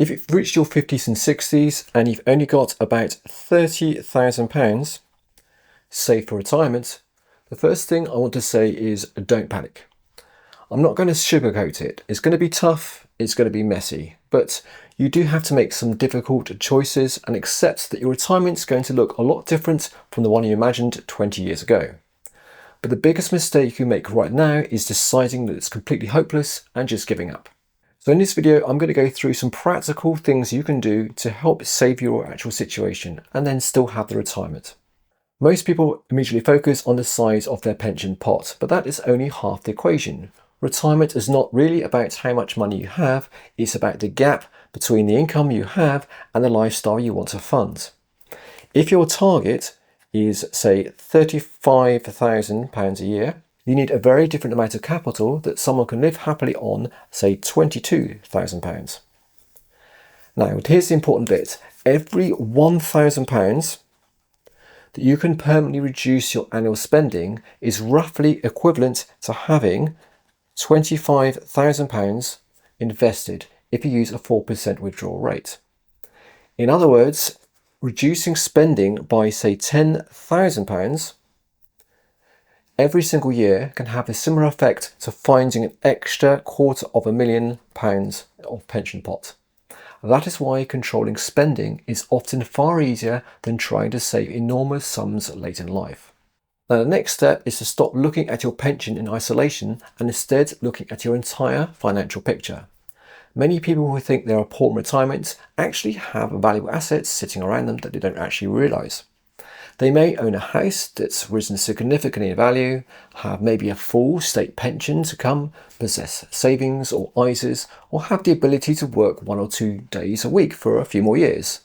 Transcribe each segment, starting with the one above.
If you've reached your 50s and 60s and you've only got about £30,000 saved for retirement, the first thing I want to say is don't panic. I'm not going to sugarcoat it. It's going to be tough, it's going to be messy, but you do have to make some difficult choices and accept that your retirement's going to look a lot different from the one you imagined 20 years ago. But the biggest mistake you make right now is deciding that it's completely hopeless and just giving up. So in this video, I'm going to go through some practical things you can do to help save your actual situation and then still have the retirement. Most people immediately focus on the size of their pension pot, but that is only half the equation. Retirement is not really about how much money you have, it's about the gap between the income you have and the lifestyle you want to fund. If your target is, say, £35,000 a year, you need a very different amount of capital that someone can live happily on, say, £22,000. Now, here's the important bit. Every £1,000 that you can permanently reduce your annual spending is roughly equivalent to having £25,000 invested if you use a 4% withdrawal rate. In other words, reducing spending by, say, £10,000 every single year can have a similar effect to finding an extra £250,000 of pension pot. That is why controlling spending is often far easier than trying to save enormous sums late in life. Now, the next step is to stop looking at your pension in isolation and instead looking at your entire financial picture. Many people who think they are poor in retirement actually have valuable assets sitting around them that they don't actually realise. They may own a house that's risen significantly in value, have maybe a full state pension to come, possess savings or ISAs, or have the ability to work 1 or 2 days a week for a few more years.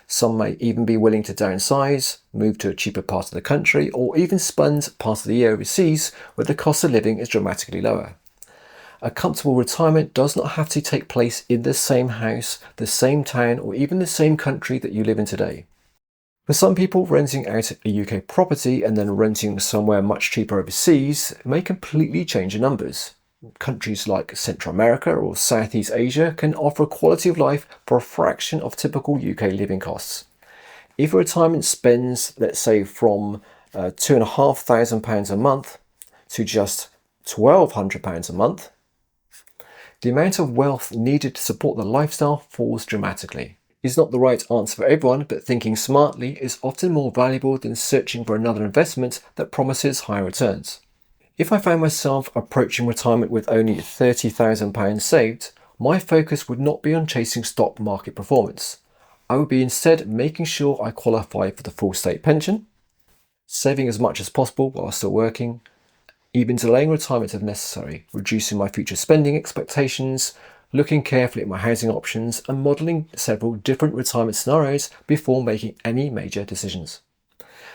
Some may even be willing to downsize, move to a cheaper part of the country, or even spend part of the year overseas where the cost of living is dramatically lower. A comfortable retirement does not have to take place in the same house, the same town, or even the same country that you live in today. For some people, renting out a UK property and then renting somewhere much cheaper overseas may completely change the numbers. Countries like Central America or Southeast Asia can offer a quality of life for a fraction of typical UK living costs. If a retirement spends, let's say, from £2,500 a month to just £1,200 a month, the amount of wealth needed to support the lifestyle falls dramatically. It's not the right answer for everyone, but thinking smartly is often more valuable than searching for another investment that promises higher returns. If I found myself approaching retirement with only £30,000 saved, my focus would not be on chasing stock market performance. I would be instead making sure I qualify for the full state pension, saving as much as possible while still working, even delaying retirement if necessary, reducing my future spending expectations, looking carefully at my housing options, and modelling several different retirement scenarios before making any major decisions.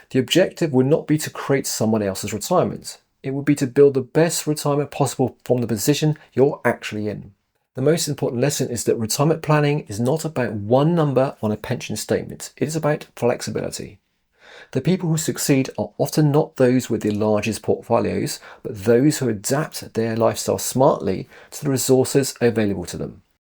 The objective would not be to create someone else's retirement. It would be to build the best retirement possible from the position you're actually in. The most important lesson is that retirement planning is not about one number on a pension statement. It is about flexibility. The people who succeed are often not those with the largest portfolios, but those who adapt their lifestyle smartly to the resources available to them.